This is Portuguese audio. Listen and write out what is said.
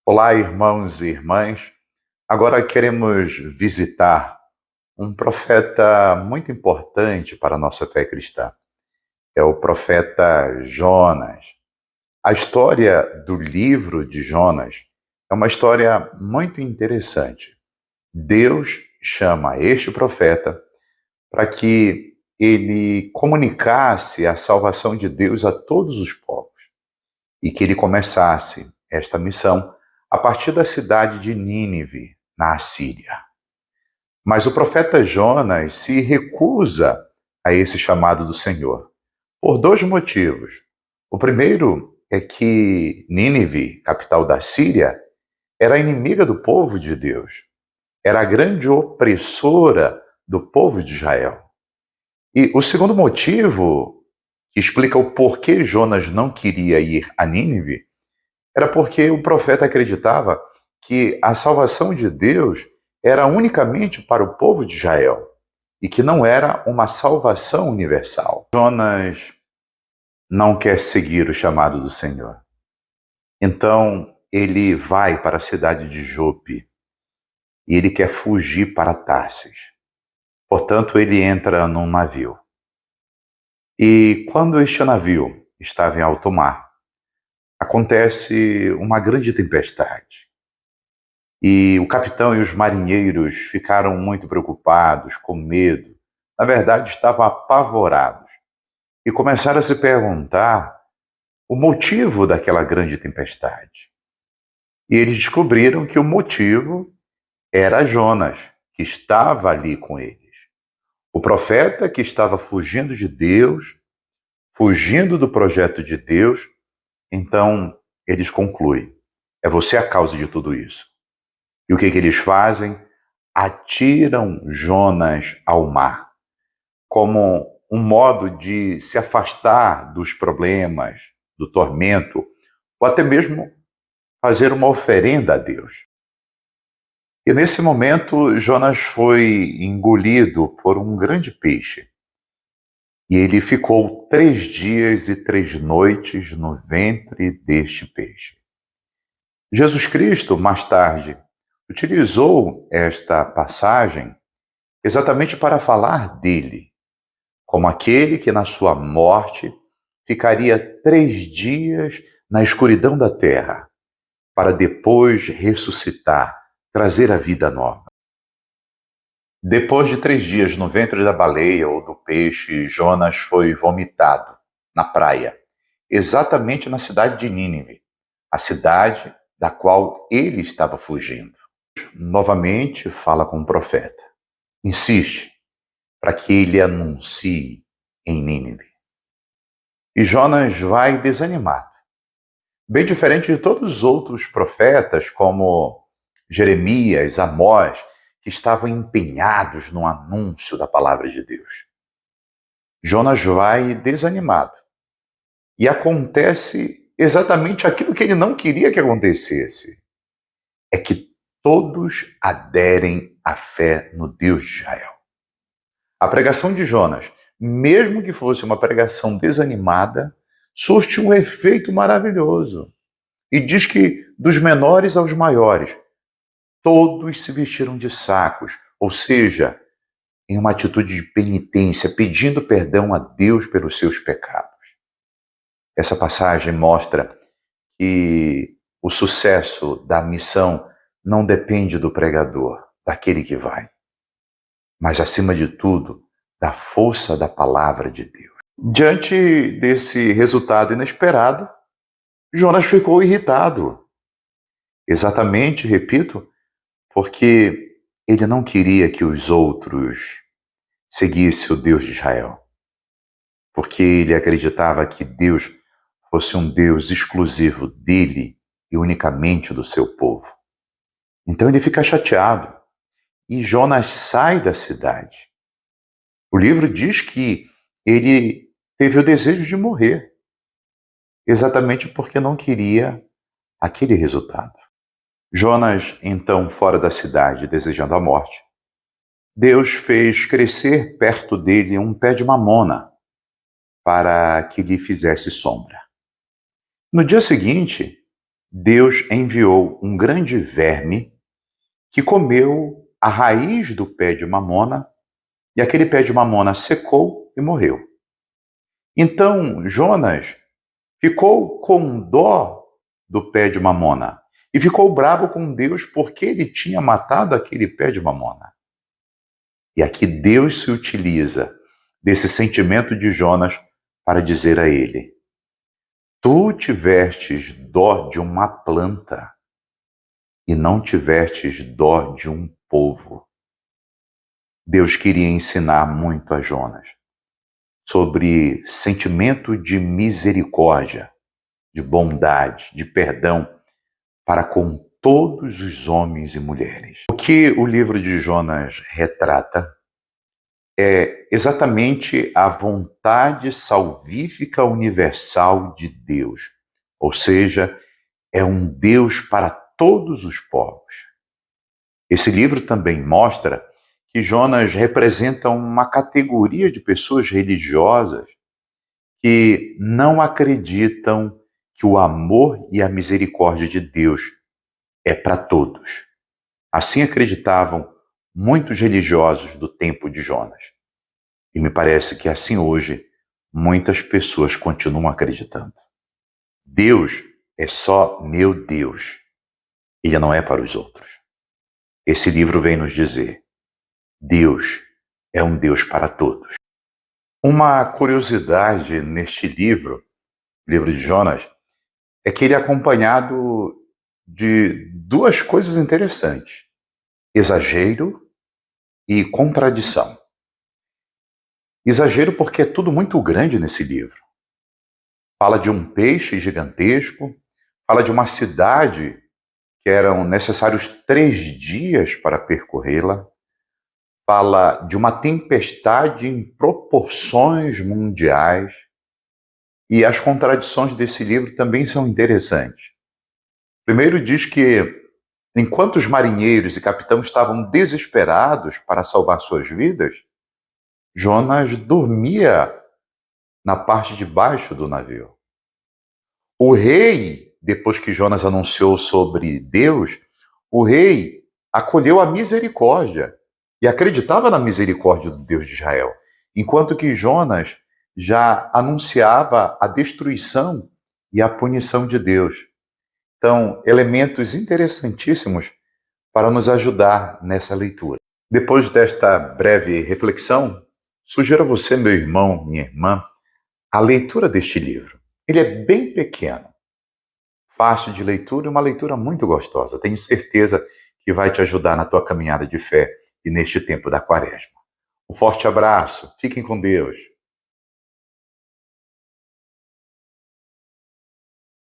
Olá, irmãos e irmãs. Agora queremos visitar um profeta muito importante para a nossa fé cristã. É o profeta Jonas. A história do livro de Jonas é uma história muito interessante. Deus chama este profeta para que ele comunicasse a salvação de Deus a todos os povos e que ele começasse esta missão a partir da cidade de Nínive, na Assíria. Mas o profeta Jonas se recusa a esse chamado do Senhor, por dois motivos. O primeiro é que Nínive, capital da Síria, era inimiga do povo de Deus, era a grande opressora do povo de Israel. E o segundo motivo, que explica o porquê Jonas não queria ir a Nínive, era porque o profeta acreditava que a salvação de Deus era unicamente para o povo de Israel e que não era uma salvação universal. Jonas não quer seguir o chamado do Senhor. Então ele vai para a cidade de Jope e ele quer fugir para Tarsis. Portanto, ele entra num navio. E quando este navio estava em alto mar, acontece uma grande tempestade. E o capitão e os marinheiros ficaram muito preocupados, com medo. Na verdade, estavam apavorados. E começaram a se perguntar o motivo daquela grande tempestade. E eles descobriram que o motivo era Jonas, que estava ali com eles. O profeta que estava fugindo de Deus, fugindo do projeto de Deus. Então, eles concluem: é você a causa de tudo isso. E o que eles fazem? Atiram Jonas ao mar, como um modo de se afastar dos problemas, do tormento, ou até mesmo fazer uma oferenda a Deus. E nesse momento, Jonas foi engolido por um grande peixe. E ele ficou 3 dias e 3 noites no ventre deste peixe. Jesus Cristo, mais tarde, utilizou esta passagem exatamente para falar dele, como aquele que na sua morte ficaria 3 dias na escuridão da terra, para depois ressuscitar, trazer a vida nova. Depois de 3 dias no ventre da baleia ou do peixe, Jonas foi vomitado na praia, exatamente na cidade de Nínive, a cidade da qual ele estava fugindo. Novamente fala com o profeta. Insiste para que ele anuncie em Nínive. E Jonas vai desanimado. Bem diferente de todos os outros profetas, como Jeremias, Amós, que estavam empenhados no anúncio da palavra de Deus. Jonas vai desanimado. E acontece exatamente aquilo que ele não queria que acontecesse. É que todos aderem à fé no Deus de Israel. A pregação de Jonas, mesmo que fosse uma pregação desanimada, surte um efeito maravilhoso. E diz que dos menores aos maiores, todos se vestiram de sacos, ou seja, em uma atitude de penitência, pedindo perdão a Deus pelos seus pecados. Essa passagem mostra que o sucesso da missão não depende do pregador, daquele que vai, mas, acima de tudo, da força da palavra de Deus. Diante desse resultado inesperado, Jonas ficou irritado. Exatamente, repito, porque ele não queria que os outros seguissem o Deus de Israel. Porque ele acreditava que Deus fosse um Deus exclusivo dele e unicamente do seu povo. Então ele fica chateado e Jonas sai da cidade. O livro diz que ele teve o desejo de morrer, exatamente porque não queria aquele resultado. Jonas, então, fora da cidade, desejando a morte, Deus fez crescer perto dele um pé de mamona para que lhe fizesse sombra. No dia seguinte, Deus enviou um grande verme que comeu a raiz do pé de mamona, e aquele pé de mamona secou e morreu. Então Jonas ficou com dó do pé de mamona e ficou bravo com Deus porque ele tinha matado aquele pé de mamona. E aqui Deus se utiliza desse sentimento de Jonas para dizer a ele: tu tivestes dó de uma planta e não tivestes dó de um povo. Deus queria ensinar muito a Jonas sobre sentimento de misericórdia, de bondade, de perdão para com todos os homens e mulheres. O que o livro de Jonas retrata é exatamente a vontade salvífica universal de Deus, ou seja, é um Deus para todos os povos. Esse livro também mostra que Jonas representa uma categoria de pessoas religiosas que não acreditam que o amor e a misericórdia de Deus é para todos. Assim acreditavam muitos religiosos do tempo de Jonas. E me parece que assim hoje muitas pessoas continuam acreditando. Deus é só meu Deus. Ele não é para os outros. Esse livro vem nos dizer: Deus é um Deus para todos. Uma curiosidade neste livro de Jonas, é que ele é acompanhado de duas coisas interessantes: exagero e contradição. Exagero porque é tudo muito grande nesse livro. Fala de um peixe gigantesco, fala de uma cidade que eram necessários 3 dias para percorrê-la, fala de uma tempestade em proporções mundiais, e as contradições desse livro também são interessantes. Primeiro diz que, enquanto os marinheiros e capitão estavam desesperados para salvar suas vidas, Jonas dormia na parte de baixo do navio. O rei, depois que Jonas anunciou sobre Deus, o rei acolheu a misericórdia e acreditava na misericórdia do Deus de Israel, enquanto que Jonas já anunciava a destruição e a punição de Deus. Então, elementos interessantíssimos para nos ajudar nessa leitura. Depois desta breve reflexão, sugiro a você, meu irmão, minha irmã, a leitura deste livro. Ele é bem pequeno, fácil de leitura e uma leitura muito gostosa. Tenho certeza que vai te ajudar na tua caminhada de fé e neste tempo da Quaresma. Um forte abraço, fiquem com Deus.